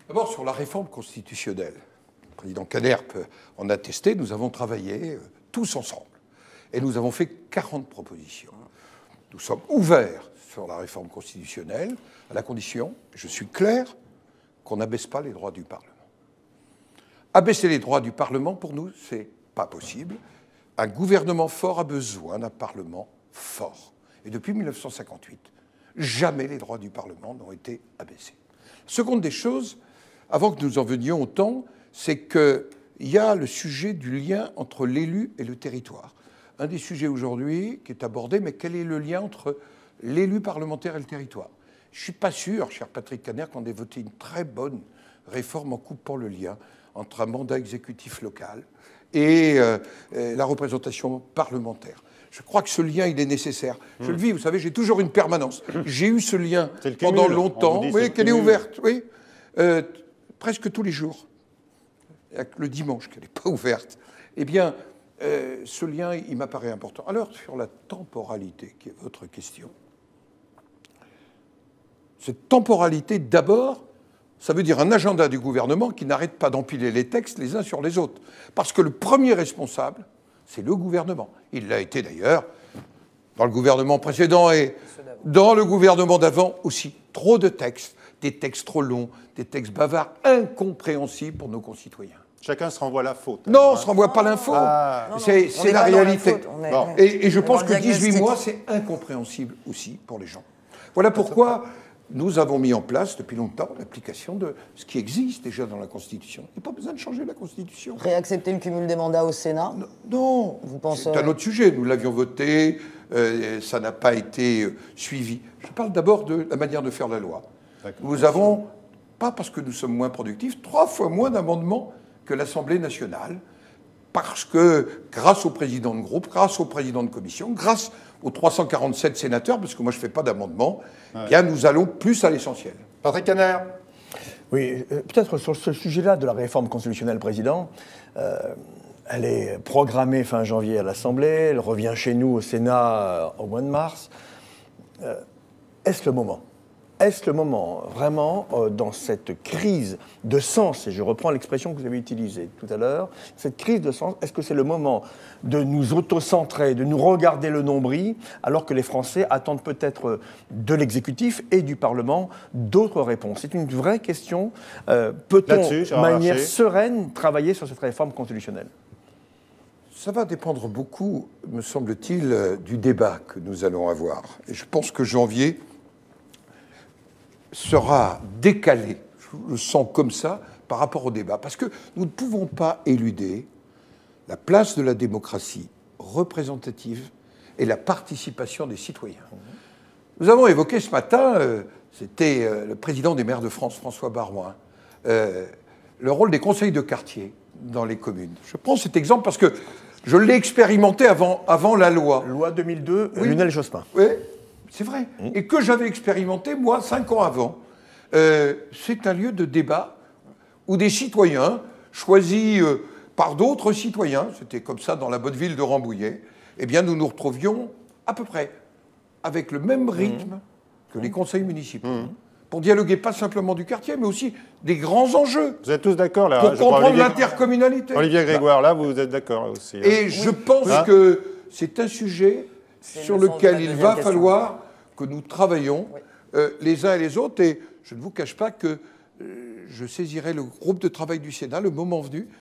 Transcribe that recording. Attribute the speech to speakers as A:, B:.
A: D'abord, sur la réforme constitutionnelle, le président Kader peut en attester, nous avons travaillé tous ensemble. Et nous avons fait 40 propositions. Nous sommes ouverts sur la réforme constitutionnelle, à la condition, je suis clair, qu'on n'abaisse pas les droits du Parlement. Abaisser les droits du Parlement, pour nous, c'est pas possible. Un gouvernement fort a besoin d'un Parlement fort. Et depuis 1958, jamais les droits du Parlement n'ont été abaissés. Seconde des choses, avant que nous en venions au temps, c'est qu'il y a le sujet du lien entre l'élu et le territoire. Un des sujets aujourd'hui qui est abordé, mais quel est le lien entre l'élu parlementaire et le territoire? Je ne suis pas sûr, cher Patrick Kanner, qu'on ait voté une très bonne réforme en coupant le lien entre un mandat exécutif local et la représentation parlementaire. Je crois que ce lien, il est nécessaire. Je le vis, vous savez, j'ai toujours une permanence. J'ai eu ce lien pendant longtemps. Oui, qu'elle est ouverte, oui. Presque tous les jours. Le dimanche, qu'elle n'est pas ouverte. Eh bien, ce lien, il m'apparaît important. Alors, sur la temporalité, qui est votre question. Cette temporalité, d'abord, ça veut dire un agenda du gouvernement qui n'arrête pas d'empiler les textes les uns sur les autres. Parce que le premier responsable, c'est le gouvernement. Il l'a été d'ailleurs dans le gouvernement précédent et dans le gouvernement d'avant aussi. Trop de textes, des textes trop longs, des textes bavards, incompréhensibles pour nos concitoyens.
B: Chacun se renvoie la faute.
A: Non, on ne se renvoie pas l'info. C'est la réalité. Et je pense que 18 mois, c'est incompréhensible aussi pour les gens. Voilà pourquoi nous avons mis en place depuis longtemps l'application de ce qui existe déjà dans la Constitution. Il n'y a pas besoin de changer la Constitution.
C: Réaccepter le cumul des mandats au Sénat?
A: Non, c'est un autre sujet. Nous l'avions voté, ça n'a pas été suivi. Je parle d'abord de la manière de faire la loi. Nous avons, pas parce que nous sommes moins productifs, 3 fois moins d'amendements que l'Assemblée nationale, parce que grâce au président de groupe, grâce au président de commission, grâce aux 347 sénateurs, parce que moi je ne fais pas d'amendement, bien nous allons plus à l'essentiel.
B: Patrick Kanner.
D: Oui, peut-être sur ce sujet-là de la réforme constitutionnelle, Président, elle est programmée fin janvier à l'Assemblée, elle revient chez nous au Sénat au mois de mars. Est-ce le moment ? Est-ce le moment, vraiment, dans cette crise de sens, et je reprends l'expression que vous avez utilisée tout à l'heure, cette crise de sens, est-ce que c'est le moment de nous auto-centrer, de nous regarder le nombril, alors que les Français attendent peut-être de l'exécutif et du Parlement d'autres réponses? C'est une vraie question. Peut-on, de manière sereine, travailler sur cette réforme constitutionnelle?
A: Ça va dépendre beaucoup, me semble-t-il, du débat que nous allons avoir. Et je pense que janvier sera décalé, je le sens comme ça, par rapport au débat. Parce que nous ne pouvons pas éluder la place de la démocratie représentative et la participation des citoyens. Nous avons évoqué ce matin, c'était le président des maires de France, François Baroin, le rôle des conseils de quartier dans les communes. Je prends cet exemple parce que je l'ai expérimenté avant la loi.
D: Loi 2002,
A: oui.
D: Lionel Jospin.
A: Oui. C'est vrai. Et que j'avais expérimenté, moi, 5 ans avant. C'est un lieu de débat où des citoyens, choisis par d'autres citoyens, c'était comme ça dans la bonne ville de Rambouillet, eh bien, nous nous retrouvions à peu près avec le même rythme que les conseils municipaux. Pour dialoguer pas simplement du quartier, mais aussi des grands enjeux.
B: Vous êtes tous d'accord, là?
A: Pour comprendre l'intercommunalité.
B: Olivier Grégoire, là, vous êtes d'accord là aussi.
A: Et je pense que c'est un sujet sur lequel il va falloir que nous travaillions les uns et les autres. Et je ne vous cache pas que je saisirai le groupe de travail du Sénat, le moment venu,